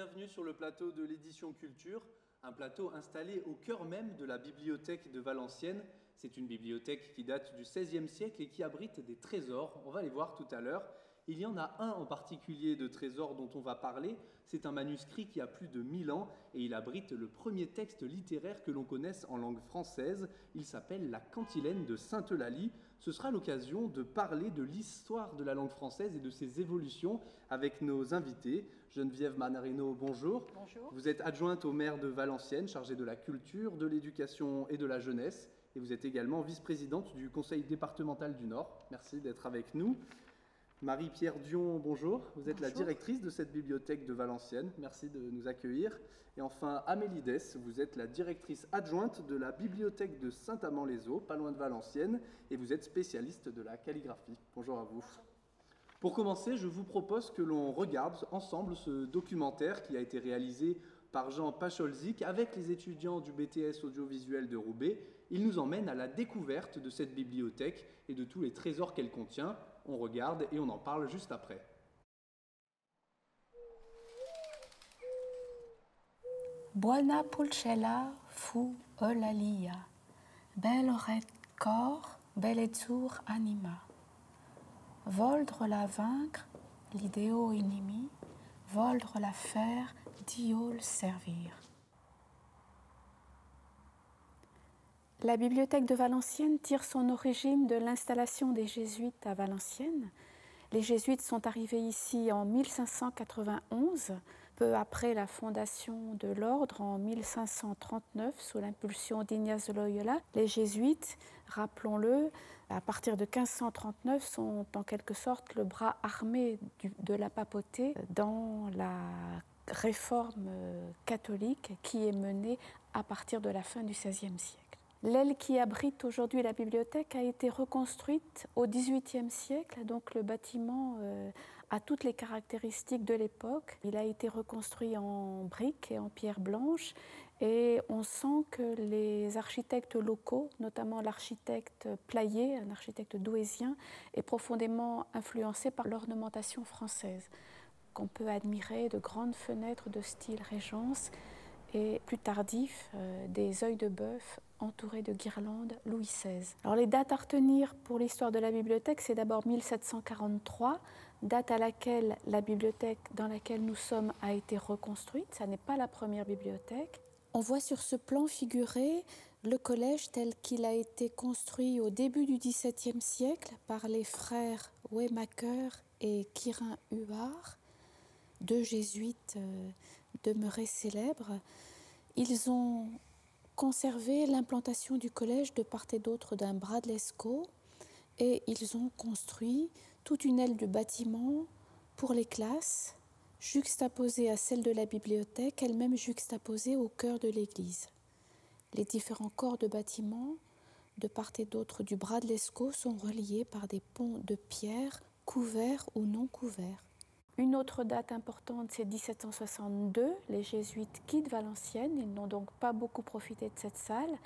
bienvenue sur le plateau de l'édition Culture, un plateau installé au cœur même de la bibliothèque de Valenciennes. C'est une bibliothèque qui date du XVIe siècle et qui abrite des trésors, on va les voir tout à l'heure. Il y en a un en particulier de trésor dont on va parler, c'est un manuscrit qui a plus de 1000 ans et il abrite le premier texte littéraire que l'on connaisse en langue française. Il s'appelle La Cantilène de Sainte-Eulalie. Ce sera l'occasion de parler de l'histoire de la langue française et de ses évolutions avec nos invités. Geneviève Manarino, bonjour. Bonjour. Vous êtes adjointe au maire de Valenciennes, chargée de la culture, de l'éducation et de la jeunesse. Et vous êtes également vice-présidente du Conseil départemental du Nord. Merci d'être avec nous. Marie-Pierre Dion, bonjour. Vous êtes la directrice de cette bibliothèque de Valenciennes. Merci de nous accueillir. Et enfin, Amélie Dess, vous êtes la directrice adjointe de la bibliothèque de Saint-Amand-les-Eaux, pas loin de Valenciennes, et vous êtes spécialiste de la calligraphie. Bonjour à vous. Pour commencer, je vous propose que l'on regarde ensemble ce documentaire qui a été réalisé par Jean Pacholzik avec les étudiants du BTS audiovisuel de Roubaix. Il nous emmène à la découverte de cette bibliothèque et de tous les trésors qu'elle contient. On regarde et on en parle juste après. Buona pulcella fu eulalia, bel red cor, bellezur anima. Voldre la vaincre, l'idéo inimi, voldre la faire, Dio le servir. La bibliothèque de Valenciennes tire son origine de l'installation des Jésuites à Valenciennes. Les Jésuites sont arrivés ici en 1591, peu après la fondation de l'ordre en 1539 sous l'impulsion d'Ignace de Loyola. Les Jésuites, rappelons-le, à partir de 1539 sont en quelque sorte le bras armé de la papauté dans la réforme catholique qui est menée à partir de la fin du XVIe siècle. L'aile qui abrite aujourd'hui la bibliothèque a été reconstruite au XVIIIe siècle, donc le bâtiment a toutes les caractéristiques de l'époque. Il a été reconstruit en briques et en pierre blanche et on sent que les architectes locaux, notamment l'architecte Playet, un architecte douaisien, est profondément influencé par l'ornementation française. On peut admirer de grandes fenêtres de style Régence et plus tardif, des œils de bœuf entourés de guirlandes Louis XVI. Alors les dates à retenir pour l'histoire de la bibliothèque, c'est d'abord 1743, date à laquelle la bibliothèque dans laquelle nous sommes a été reconstruite. Ça n'est pas la première bibliothèque. On voit sur ce plan figuré le collège tel qu'il a été construit au début du XVIIe siècle par les frères Weymaker et Quirin-Huard, deux jésuites demeurés célèbres. Ils ont conservé l'implantation du collège de part et d'autre d'un bras de l'Escaut et ils ont construit toute une aile du bâtiment pour les classes, juxtaposée à celle de la bibliothèque, elle-même juxtaposée au cœur de l'église. Les différents corps de bâtiment, de part et d'autre du bras de l'Escaut, sont reliés par des ponts de pierre, couverts ou non couverts. Une autre date importante, c'est 1762. Les jésuites quittent Valenciennes, ils n'ont donc pas beaucoup profité de cette salle.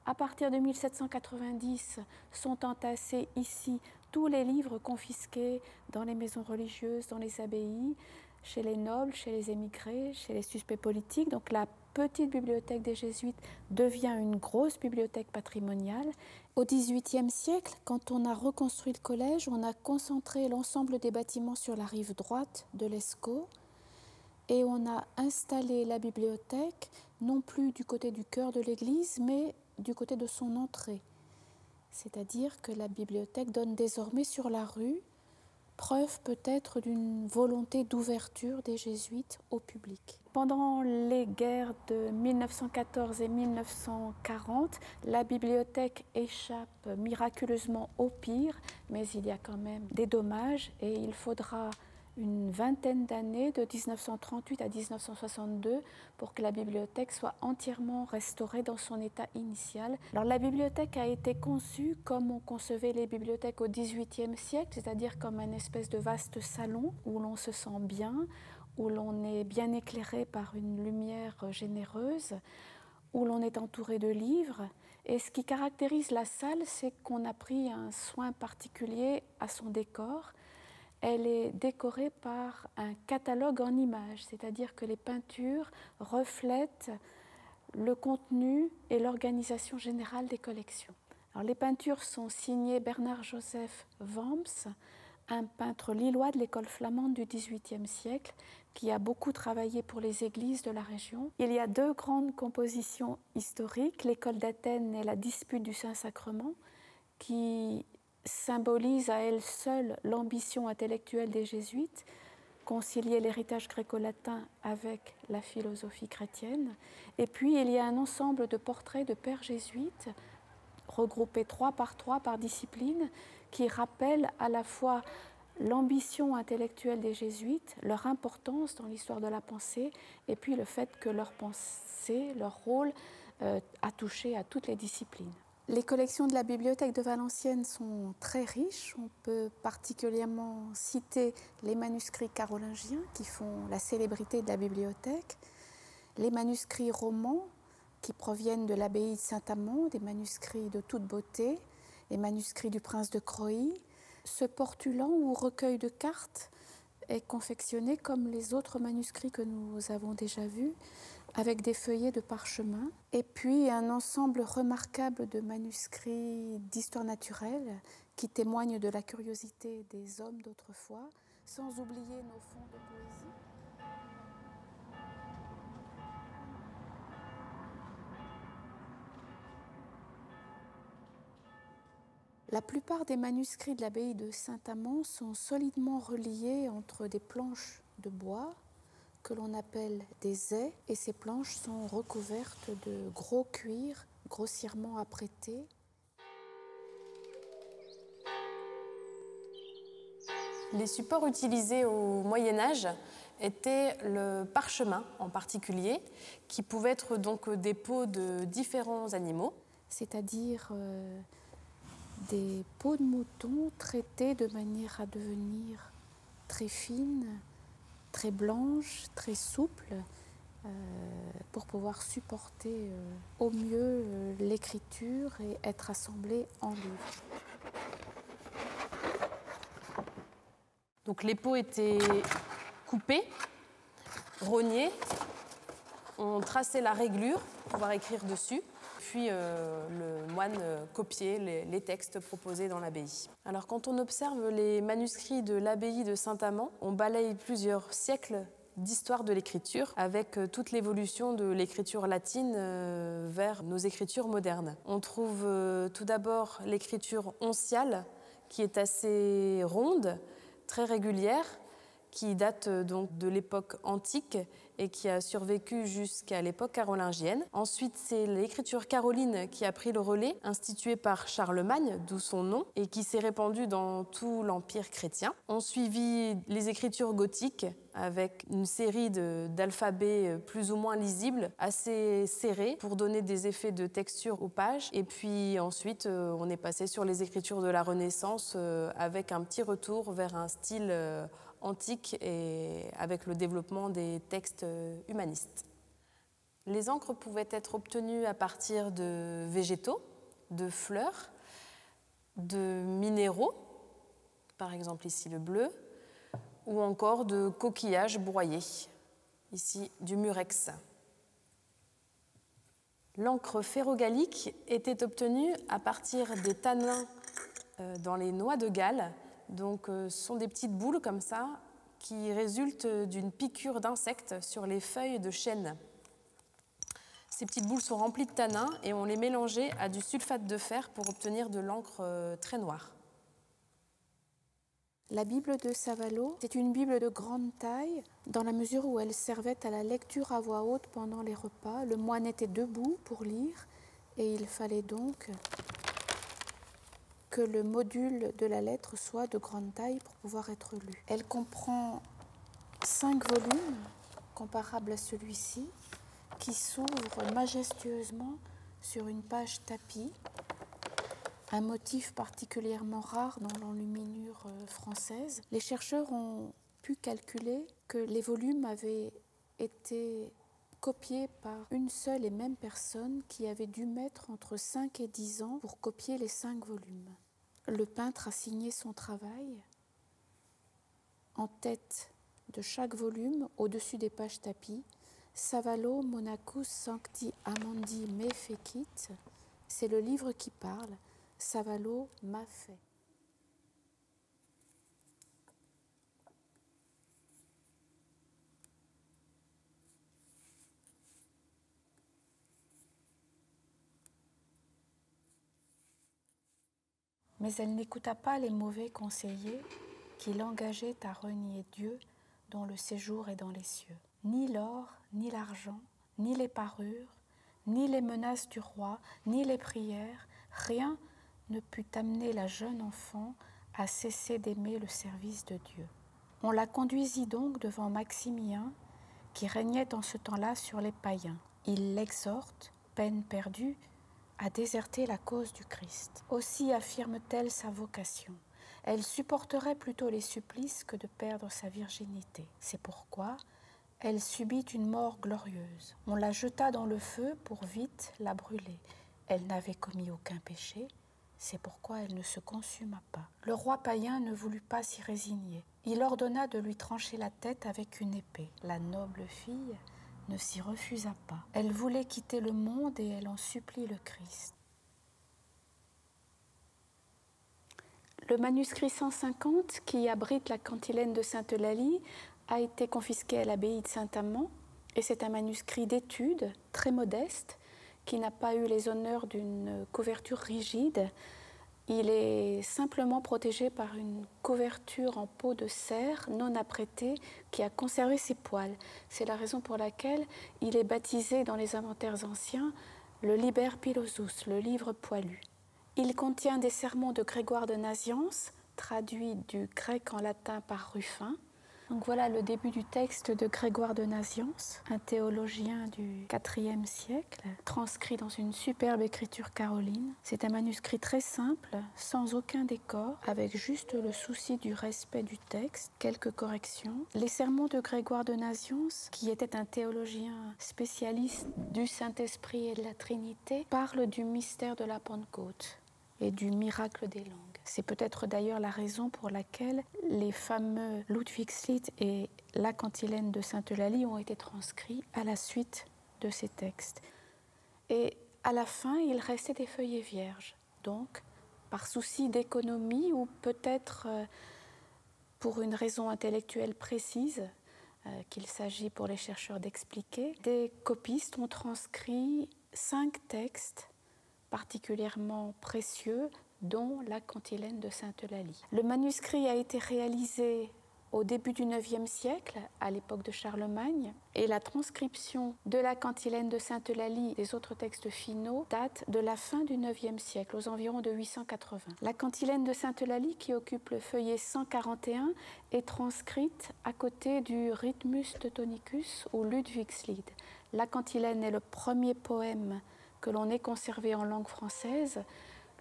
À partir de 1790, sont entassés ici tous les livres confisqués dans les maisons religieuses, dans les abbayes, chez les nobles, chez les émigrés, chez les suspects politiques. Donc la petite bibliothèque des Jésuites devient une grosse bibliothèque patrimoniale. Au XVIIIe siècle, quand on a reconstruit le collège, on a concentré l'ensemble des bâtiments sur la rive droite de l'Escaut et on a installé la bibliothèque non plus du côté du cœur de l'église, mais du côté de son entrée. C'est-à-dire que la bibliothèque donne désormais sur la rue, preuve peut-être d'une volonté d'ouverture des Jésuites au public. Pendant les guerres de 1914 et 1940, la bibliothèque échappe miraculeusement au pire, mais il y a quand même des dommages et il faudra une vingtaine d'années, de 1938 à 1962, pour que la bibliothèque soit entièrement restaurée dans son état initial. Alors la bibliothèque a été conçue comme on concevait les bibliothèques au XVIIIe siècle, c'est-à-dire comme un espèce de vaste salon où l'on se sent bien, où l'on est bien éclairé par une lumière généreuse, où l'on est entouré de livres. Et ce qui caractérise la salle, c'est qu'on a pris un soin particulier à son décor. elle est décorée par un catalogue en images, c'est-à-dire que les peintures reflètent le contenu et l'organisation générale des collections. Alors, les peintures sont signées Bernard-Joseph Worms, un peintre lillois de l'école flamande du XVIIIe siècle qui a beaucoup travaillé pour les églises de la région. Il y a deux grandes compositions historiques, l'école d'Athènes et la dispute du Saint-Sacrement, qui symbolise à elle seule l'ambition intellectuelle des jésuites, concilier l'héritage gréco-latin avec la philosophie chrétienne. Et puis il y a un ensemble de portraits de pères jésuites, regroupés 3 par discipline, qui rappellent à la fois l'ambition intellectuelle des jésuites, leur importance dans l'histoire de la pensée, et puis le fait que leur pensée, leur rôle, a touché à toutes les disciplines. Les collections de la bibliothèque de Valenciennes sont très riches. On peut particulièrement citer les manuscrits carolingiens qui font la célébrité de la bibliothèque, les manuscrits romans qui proviennent de l'abbaye de Saint-Amand, des manuscrits de toute beauté, les manuscrits du prince de Croÿ. Ce portulan ou recueil de cartes est confectionné comme les autres manuscrits que nous avons déjà vus, avec des feuillets de parchemin, et puis un ensemble remarquable de manuscrits d'histoire naturelle qui témoignent de la curiosité des hommes d'autrefois, sans oublier nos fonds de poésie. La plupart des manuscrits de l'abbaye de Saint-Amand sont solidement reliés entre des planches de bois que l'on appelle des ais, et ces planches sont recouvertes de gros cuir grossièrement apprêté. Les supports utilisés au Moyen-Âge étaient le parchemin en particulier, qui pouvait être donc des peaux de différents animaux. C'est-à-dire des peaux de mouton traitées de manière à devenir très fines, très blanches, très souples, pour pouvoir supporter au mieux l'écriture et être assemblées en livre. Donc les peaux étaient coupées, rognées, on traçait la réglure pour pouvoir écrire dessus. Puis le moine copiait les textes proposés dans l'abbaye. Alors quand on observe les manuscrits de l'abbaye de Saint-Amand, on balaye plusieurs siècles d'histoire de l'écriture avec toute l'évolution de l'écriture latine vers nos écritures modernes. On trouve tout d'abord l'écriture onciale qui est assez ronde, très régulière, qui date donc de l'époque antique et qui a survécu jusqu'à l'époque carolingienne. Ensuite, c'est l'écriture caroline qui a pris le relais, instituée par Charlemagne, d'où son nom, et qui s'est répandue dans tout l'Empire chrétien. On suivit les écritures gothiques avec une série d'alphabets plus ou moins lisibles, assez serrés, pour donner des effets de texture aux pages. Et puis ensuite, on est passé sur les écritures de la Renaissance avec un petit retour vers un style antique et avec le développement des textes humanistes. Les encres pouvaient être obtenues à partir de végétaux, de fleurs, de minéraux, par exemple ici le bleu, ou encore de coquillages broyés, ici du murex. L'encre ferrogallique était obtenue à partir des tanins dans les noix de Galles. Donc, ce sont des petites boules comme ça qui résultent d'une piqûre d'insectes sur les feuilles de chêne. Ces petites boules sont remplies de tanins et on les mélangeait à du sulfate de fer pour obtenir de l'encre très noire. La Bible de Savallo, c'est une Bible de grande taille dans la mesure où elle servait à la lecture à voix haute pendant les repas. Le moine était debout pour lire et il fallait donc que le module de la lettre soit de grande taille pour pouvoir être lu. Elle comprend 5 volumes comparables à celui-ci qui s'ouvrent majestueusement sur une page tapis, un motif particulièrement rare dans l'enluminure française. Les chercheurs ont pu calculer que les volumes avaient été copiés par une seule et même personne qui avait dû mettre entre 5 et 10 ans pour copier les 5 volumes. Le peintre a signé son travail en tête de chaque volume, au-dessus des pages tapis, Savalo Monachus Sancti Amandi Me Fecit. C'est le livre qui parle. Savalo m'a fait. Mais elle n'écouta pas les mauvais conseillers qui l'engageaient à renier Dieu dont le séjour est dans les cieux. Ni l'or, ni l'argent, ni les parures, ni les menaces du roi, ni les prières, rien ne put amener la jeune enfant à cesser d'aimer le service de Dieu. On la conduisit donc devant Maximien, qui régnait en ce temps-là sur les païens. Il l'exhorte, peine perdue, à déserter la cause du Christ. Aussi affirme-t-elle sa vocation. Elle supporterait plutôt les supplices que de perdre sa virginité. C'est pourquoi elle subit une mort glorieuse. On la jeta dans le feu pour vite la brûler. Elle n'avait commis aucun péché, c'est pourquoi elle ne se consuma pas. Le roi païen ne voulut pas s'y résigner. Il ordonna de lui trancher la tête avec une épée. La noble fille ne s'y refusa pas. Elle voulait quitter le monde et elle en supplie le Christ. Le manuscrit 150, qui abrite la cantilène de Sainte-Eulalie, a été confisqué à l'abbaye de Saint-Amand, et c'est un manuscrit d'étude très modeste, qui n'a pas eu les honneurs d'une couverture rigide. Il est simplement protégé par une couverture en peau de cerf non apprêtée qui a conservé ses poils. C'est la raison pour laquelle il est baptisé dans les inventaires anciens le Liber Pilosus, le livre poilu. Il contient des sermons de Grégoire de Nazianze, traduits du grec en latin par Ruffin. Donc voilà le début du texte de Grégoire de Nazianze, un théologien du IVe siècle, transcrit dans une superbe écriture caroline. C'est un manuscrit très simple, sans aucun décor, avec juste le souci du respect du texte, quelques corrections. Les sermons de Grégoire de Nazianze, qui était un théologien spécialiste du Saint-Esprit et de la Trinité, parlent du mystère de la Pentecôte et du miracle des langues. C'est peut-être d'ailleurs la raison pour laquelle les fameux Ludwigslied et la cantilène de Sainte-Eulalie ont été transcrits à la suite de ces textes. Et à la fin, il restait des feuillets vierges. Donc, par souci d'économie ou peut-être pour une raison intellectuelle précise, qu'il s'agit pour les chercheurs d'expliquer, des copistes ont transcrit 5 textes particulièrement précieux, dont la cantilène de Sainte-Eulalie. Le manuscrit a été réalisé au début du IXe siècle, à l'époque de Charlemagne, et la transcription de la cantilène de Sainte-Eulalie et des autres textes finaux date de la fin du IXe siècle, aux environs de 880. La cantilène de Sainte-Eulalie, qui occupe le feuillet 141, est transcrite à côté du Rhythmus Teutonicus ou Ludwigslied. La cantilène est le premier poème que l'on ait conservé en langue française.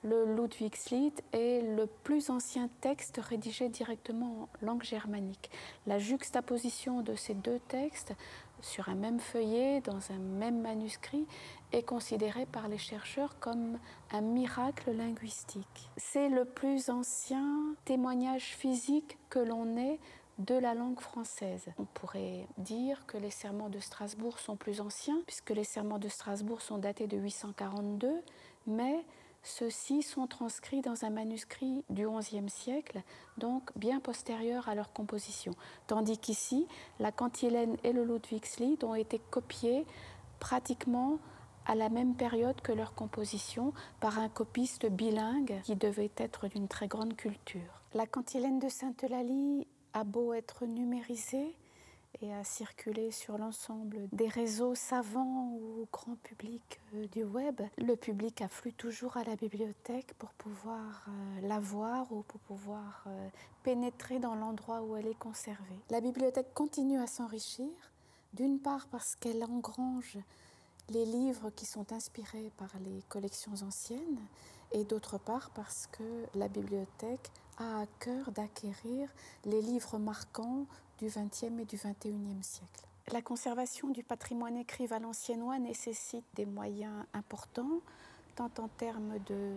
Le Ludwigslied est le plus ancien texte rédigé directement en langue germanique. La juxtaposition de ces deux textes sur un même feuillet, dans un même manuscrit, est considérée par les chercheurs comme un miracle linguistique. C'est le plus ancien témoignage physique que l'on ait de la langue française. On pourrait dire que les sermons de Strasbourg sont plus anciens, puisque les sermons de Strasbourg sont datés de 842, mais ceux-ci sont transcrits dans un manuscrit du XIe siècle, donc bien postérieur à leur composition. Tandis qu'ici, la cantilène et le Ludwigslied ont été copiés pratiquement à la même période que leur composition par un copiste bilingue qui devait être d'une très grande culture. La cantilène de Sainte-Eulalie a beau être numérisée et a circulé sur l'ensemble des réseaux savants ou grand public du web, le public afflue toujours à la bibliothèque pour pouvoir la voir ou pour pouvoir pénétrer dans l'endroit où elle est conservée. La bibliothèque continue à s'enrichir, d'une part parce qu'elle engrange les livres qui sont inspirés par les collections anciennes, et d'autre part parce que la bibliothèque a à cœur d'acquérir les livres marquants du XXe et du XXIe siècle. La conservation du patrimoine écrit valenciennois nécessite des moyens importants, tant en termes de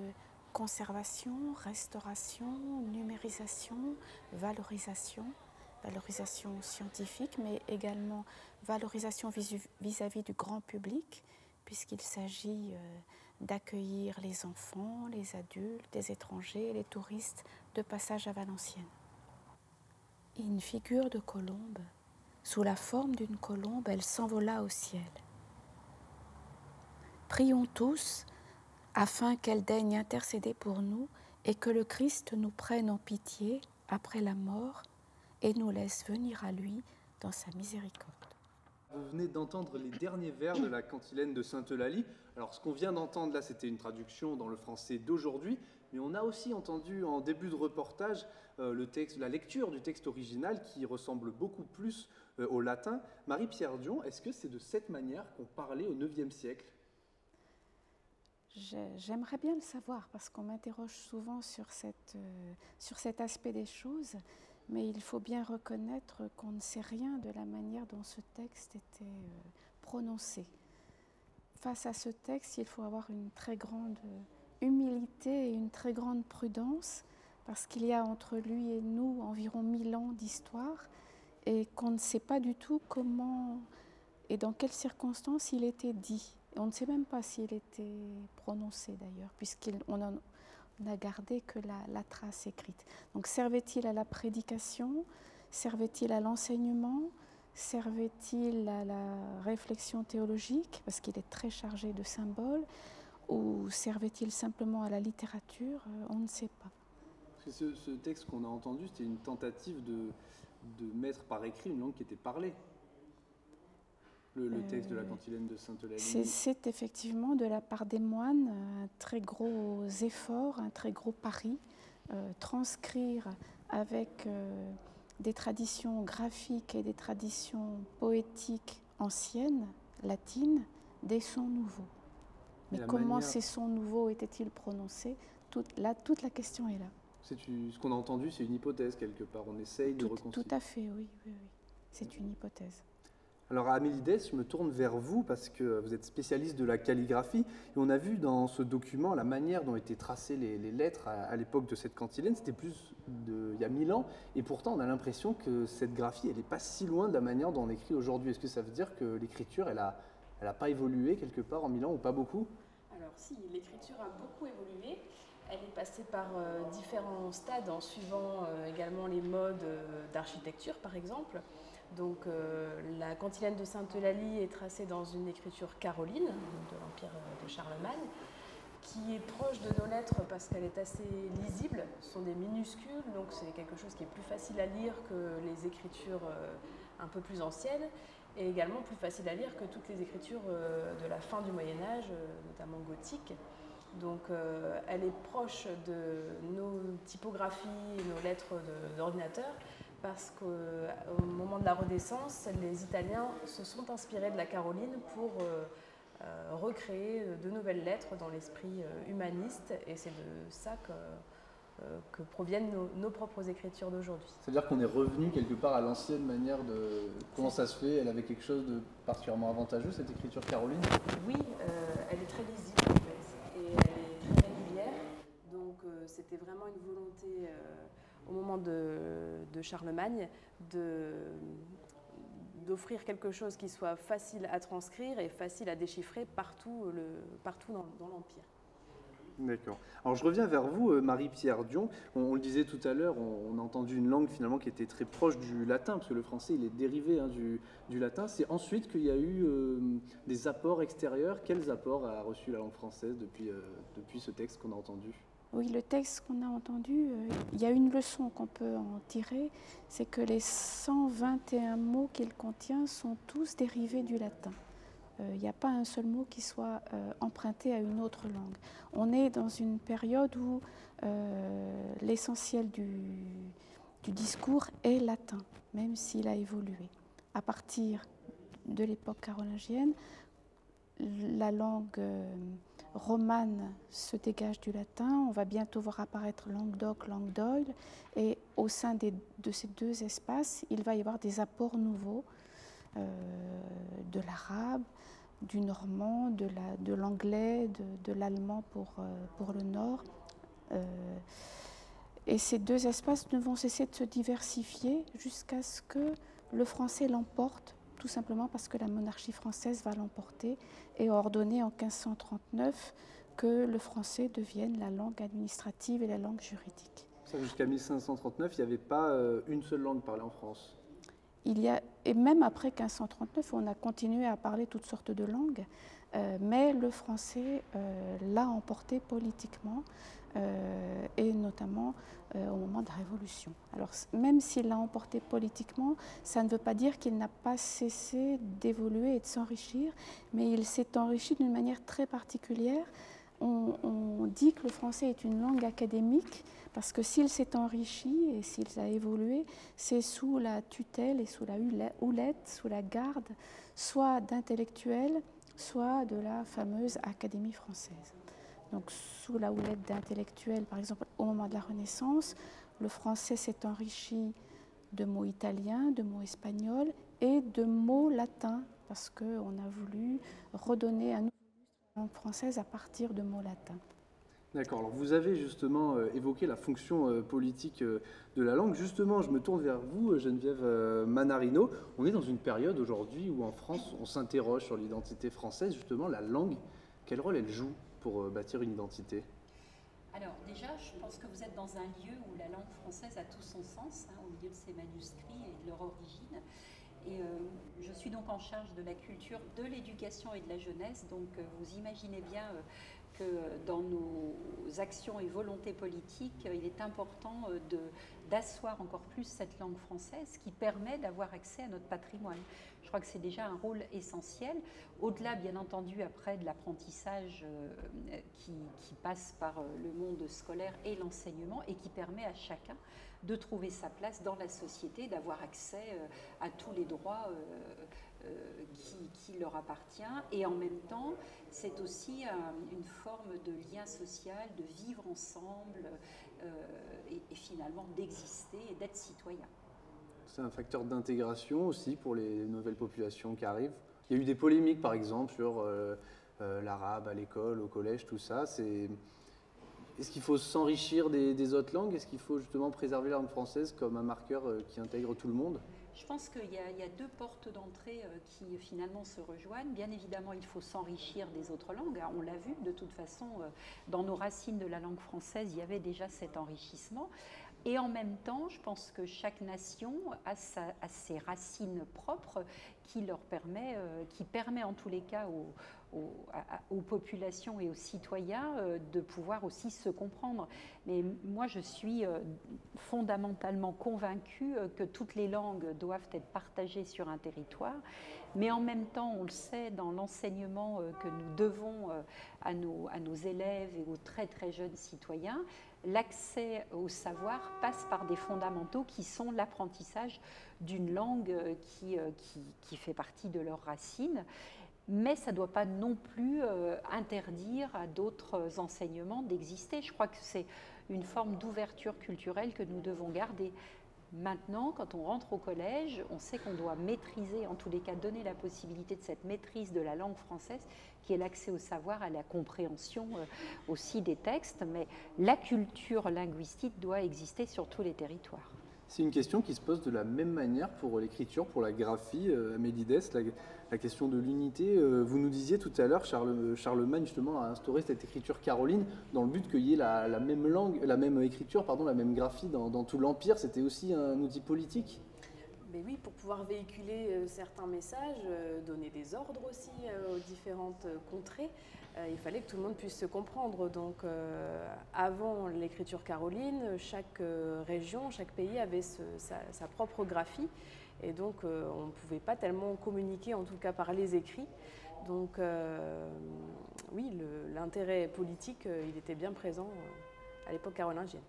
conservation, restauration, numérisation, valorisation. valorisation scientifique, mais également valorisation vis-à-vis du grand public, puisqu'il s'agit d'accueillir les enfants, les adultes, les étrangers, les touristes de passage à Valenciennes. Et une figure de colombe, sous la forme d'une colombe, elle s'envola au ciel. Prions tous afin qu'elle daigne intercéder pour nous et que le Christ nous prenne en pitié après la mort et nous laisse venir à lui dans sa miséricorde. Vous venez d'entendre les derniers vers de la cantilène de Sainte-Eulalie. Alors, ce qu'on vient d'entendre là, c'était une traduction dans le français d'aujourd'hui, mais on a aussi entendu en début de reportage la lecture du texte original qui ressemble beaucoup plus au latin. Marie-Pierre Dion, est-ce que c'est de cette manière qu'on parlait au IXe siècle ? J'aimerais bien le savoir parce qu'on m'interroge souvent sur cet aspect des choses, mais il faut bien reconnaître qu'on ne sait rien de la manière dont ce texte était prononcé. Face à ce texte, il faut avoir une très grande humilité et une très grande prudence parce qu'il y a entre lui et nous environ 1000 ans d'histoire et qu'on ne sait pas du tout comment et dans quelles circonstances il était dit. Et on ne sait même pas s'il était prononcé d'ailleurs, puisqu'on n'a gardé que la trace écrite. Donc servait-il à la prédication? Servait-il à l'enseignement? Servait-il à la réflexion théologique, parce qu'il est très chargé de symboles? Ou servait-il simplement à la littérature? On ne sait pas. Parce que ce texte qu'on a entendu, c'était une tentative de mettre par écrit une langue qui était parlée. Le texte de la cantilène de Sainte-Eulalie. C'est effectivement de la part des moines un très gros effort, un très gros pari, transcrire avec des traditions graphiques et des traditions poétiques anciennes, latines, des sons nouveaux. Mais comment ces sons nouveaux étaient-ils prononcés? Toute la question est là. Ce qu'on a entendu, c'est une hypothèse quelque part. On essaye de reconstruire. Tout à fait, oui. C'est une hypothèse. Alors Amélie Dess, je me tourne vers vous parce que vous êtes spécialiste de la calligraphie et on a vu dans ce document la manière dont étaient tracées les lettres à l'époque de cette cantilène. C'était il y a 1000 ans et pourtant on a l'impression que cette graphie, elle n'est pas si loin de la manière dont on écrit aujourd'hui. Est-ce que ça veut dire que l'écriture, elle a pas évolué quelque part en 1000 ans ou pas beaucoup? Alors si, l'écriture a beaucoup évolué. Elle est passée par différents stades en suivant également les modes d'architecture par exemple. Donc la cantilène de Sainte-Eulalie est tracée dans une écriture caroline de l'Empire de Charlemagne, qui est proche de nos lettres parce qu'elle est assez lisible. Ce sont des minuscules, donc c'est quelque chose qui est plus facile à lire que les écritures un peu plus anciennes, et également plus facile à lire que toutes les écritures de la fin du Moyen-Âge, notamment gothiques. Donc elle est proche de nos typographies et nos lettres d'ordinateur, parce qu'au moment de la Renaissance, les Italiens se sont inspirés de la caroline pour recréer de nouvelles lettres dans l'esprit humaniste, et c'est de ça que proviennent nos propres écritures d'aujourd'hui. C'est-à-dire qu'on est revenu quelque part à l'ancienne manière de... Comment ça se fait? Elle avait quelque chose de particulièrement avantageux, cette écriture caroline? Oui, elle est très lisible en fait, et elle est très régulière, donc c'était vraiment une volonté... au moment de Charlemagne, d'offrir quelque chose qui soit facile à transcrire et facile à déchiffrer partout dans l'Empire. D'accord. Alors je reviens vers vous, Marie-Pierre Dion. On le disait tout à l'heure, on a entendu une langue finalement qui était très proche du latin, parce que le français il est dérivé du latin. C'est ensuite qu'il y a eu des apports extérieurs. Quels apports a reçu la langue française depuis ce texte qu'on a entendu ? Oui, le texte qu'on a entendu, il y a une leçon qu'on peut en tirer, c'est que les 121 mots qu'il contient sont tous dérivés du latin. Il n'y a pas un seul mot qui soit emprunté à une autre langue. On est dans une période où l'essentiel du discours est latin, même s'il a évolué. À partir de l'époque carolingienne, la langue romane se dégage du latin. On va bientôt voir apparaître Languedoc, Langue d'Oil, et au sein de ces deux espaces, il va y avoir des apports nouveaux de l'arabe, du normand, de l'anglais, de l'allemand pour le nord. Et ces deux espaces ne vont cesser de se diversifier jusqu'à ce que le français l'emporte, tout simplement parce que la monarchie française va l'emporter et a ordonné en 1539 que le français devienne la langue administrative et la langue juridique. Jusqu'à 1539, il n'y avait pas une seule langue parlée en France. Et même après 1539, on a continué à parler toutes sortes de langues, mais le français l'a emporté politiquement, et notamment au moment de la Révolution. Alors même s'il l'a emporté politiquement, ça ne veut pas dire qu'il n'a pas cessé d'évoluer et de s'enrichir, mais il s'est enrichi d'une manière très particulière. On dit que le français est une langue académique parce que s'il s'est enrichi et s'il a évolué, c'est sous la tutelle et sous la houlette, sous la garde, soit d'intellectuels, soit de la fameuse Académie française. Donc sous la houlette d'intellectuels, par exemple au moment de la Renaissance, le français s'est enrichi de mots italiens, de mots espagnols et de mots latins, parce qu'on a voulu redonner un langue française à partir de mots latins. D'accord, alors vous avez justement évoqué la fonction politique de la langue. Justement, je me tourne vers vous, Geneviève Manarino. On est dans une période aujourd'hui où en France, on s'interroge sur l'identité française. Justement, la langue, quel rôle elle joue pour bâtir une identité ? Alors déjà, je pense que vous êtes dans un lieu où la langue française a tout son sens, au milieu de ses manuscrits et de leur origine. Et je suis donc en charge de la culture, de l'éducation et de la jeunesse. Donc vous imaginez bien que dans nos actions et volontés politiques, il est important d'asseoir encore plus cette langue française qui permet d'avoir accès à notre patrimoine. Je crois que c'est déjà un rôle essentiel, au-delà bien entendu après de l'apprentissage qui passe par le monde scolaire et l'enseignement et qui permet à chacun de trouver sa place dans la société, d'avoir accès à tous les droits qui leur appartient. Et en même temps, c'est aussi une forme de lien social, de vivre ensemble et finalement d'exister et d'être citoyen. C'est un facteur d'intégration aussi pour les nouvelles populations qui arrivent. Il y a eu des polémiques par exemple sur l'arabe à l'école, au collège, tout ça. Est-ce qu'il faut s'enrichir des autres langues? Est-ce qu'il faut justement préserver la langue française comme un marqueur qui intègre tout le monde? Je pense qu'il y a deux portes d'entrée qui finalement se rejoignent. Bien évidemment, il faut s'enrichir des autres langues. On l'a vu, de toute façon, dans nos racines de la langue française, il y avait déjà cet enrichissement. Et en même temps, je pense que chaque nation a ses racines propres qui permet en tous les cas aux populations et aux citoyens de pouvoir aussi se comprendre. Mais moi, je suis fondamentalement convaincue que toutes les langues doivent être partagées sur un territoire. Mais en même temps, on le sait, dans l'enseignement que nous devons à nos élèves et aux très très jeunes citoyens, l'accès au savoir passe par des fondamentaux qui sont l'apprentissage d'une langue qui fait partie de leurs racines. Mais ça ne doit pas non plus interdire à d'autres enseignements d'exister. Je crois que c'est une forme d'ouverture culturelle que nous devons garder. Maintenant, quand on rentre au collège, on sait qu'on doit maîtriser, en tous les cas donner la possibilité de cette maîtrise de la langue française, qui est l'accès au savoir, à la compréhension aussi des textes, mais la culture linguistique doit exister sur tous les territoires. C'est une question qui se pose de la même manière pour l'écriture, pour la graphie, Amélie Dess, la question de l'unité. Vous nous disiez tout à l'heure, Charlemagne justement a instauré cette écriture caroline dans le but qu'il y ait la même langue, la même écriture, la même graphie dans tout l'Empire. C'était aussi un outil politique. Mais oui, pour pouvoir véhiculer certains messages, donner des ordres aussi aux différentes contrées, il fallait que tout le monde puisse se comprendre. Donc avant l'écriture caroline, chaque région, chaque pays avait sa propre graphie. Et donc on ne pouvait pas tellement communiquer, en tout cas par les écrits. Donc oui, l'intérêt politique, il était bien présent à l'époque carolingienne.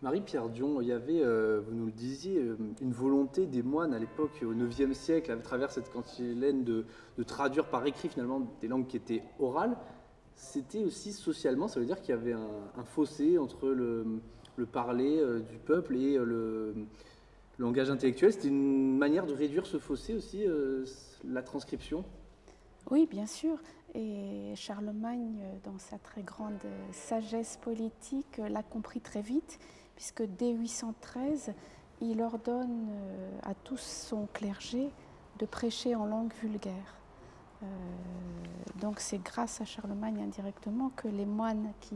Marie-Pierre Dion, il y avait, vous nous le disiez, une volonté des moines à l'époque, au IXe siècle, à travers cette cantilène de traduire par écrit finalement des langues qui étaient orales. C'était aussi socialement, ça veut dire qu'il y avait un fossé entre le parler du peuple et le langage intellectuel. C'était une manière de réduire ce fossé aussi, la transcription? Oui, bien sûr. Et Charlemagne, dans sa très grande sagesse politique, l'a compris très vite, puisque dès 813, il ordonne à tout son clergé de prêcher en langue vulgaire. Donc c'est grâce à Charlemagne indirectement que les moines qui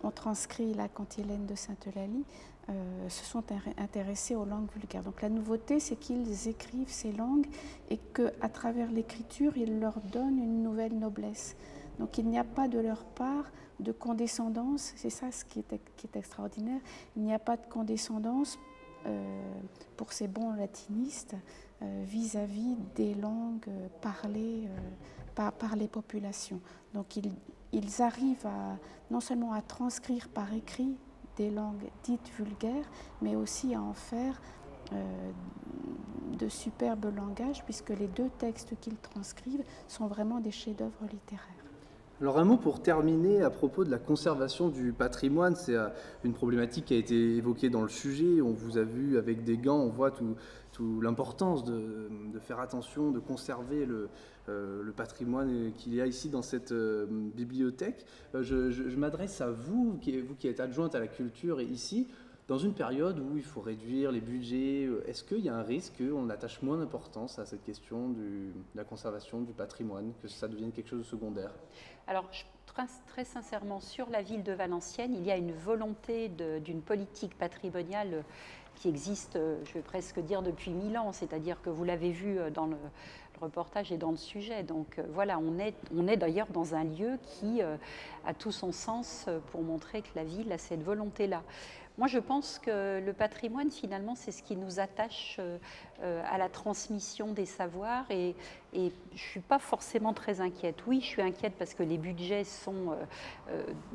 ont transcrit la cantilène de Sainte-Eulalie se sont intéressés aux langues vulgaires. Donc la nouveauté, c'est qu'ils écrivent ces langues et qu'à travers l'écriture, ils leur donnent une nouvelle noblesse. Donc il n'y a pas de leur part de condescendance, c'est ça ce qui est extraordinaire, il n'y a pas de condescendance pour ces bons latinistes vis-à-vis des langues parlées par les populations. Donc ils arrivent non seulement à transcrire par écrit des langues dites vulgaires, mais aussi à en faire de superbes langages, puisque les deux textes qu'ils transcrivent sont vraiment des chefs-d'œuvre littéraires. Alors un mot pour terminer à propos de la conservation du patrimoine, c'est une problématique qui a été évoquée dans le sujet, on vous a vu avec des gants, on voit toute l'importance de faire attention, de conserver le patrimoine qu'il y a ici dans cette bibliothèque. Je m'adresse à vous qui êtes adjointe à la culture ici, dans une période où il faut réduire les budgets. Est-ce qu'il y a un risque qu'on attache moins d'importance à cette question de la conservation du patrimoine, que ça devienne quelque chose de secondaire? Alors, très sincèrement, sur la ville de Valenciennes, il y a une volonté d'une politique patrimoniale qui existe, je vais presque dire, depuis 1000 ans. C'est-à-dire que vous l'avez vu dans le reportage et dans le sujet. Donc voilà, on est d'ailleurs dans un lieu qui a tout son sens pour montrer que la ville a cette volonté-là. Moi, je pense que le patrimoine, finalement, c'est ce qui nous attache à la transmission des savoirs et je ne suis pas forcément très inquiète. Oui, je suis inquiète parce que les budgets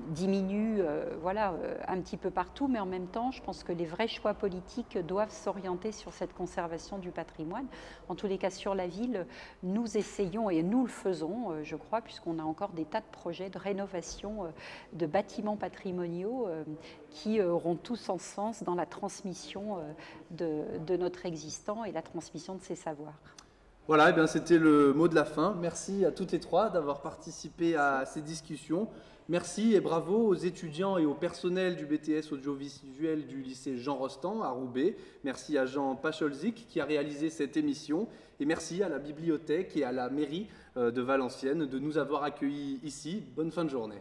diminuent un petit peu partout, mais en même temps, je pense que les vrais choix politiques doivent s'orienter sur cette conservation du patrimoine. En tous les cas, sur la ville, nous essayons, et nous le faisons, je crois, puisqu'on a encore des tas de projets de rénovation de bâtiments patrimoniaux qui auront tout son sens dans la transmission de notre existant et la transmission de ses savoirs. Voilà, eh bien, c'était le mot de la fin. Merci à toutes les trois d'avoir participé à ces discussions. Merci et bravo aux étudiants et au personnel du BTS audiovisuel du lycée Jean Rostand à Roubaix. Merci à Jean Pacholzik qui a réalisé cette émission. Et merci à la bibliothèque et à la mairie de Valenciennes de nous avoir accueillis ici. Bonne fin de journée.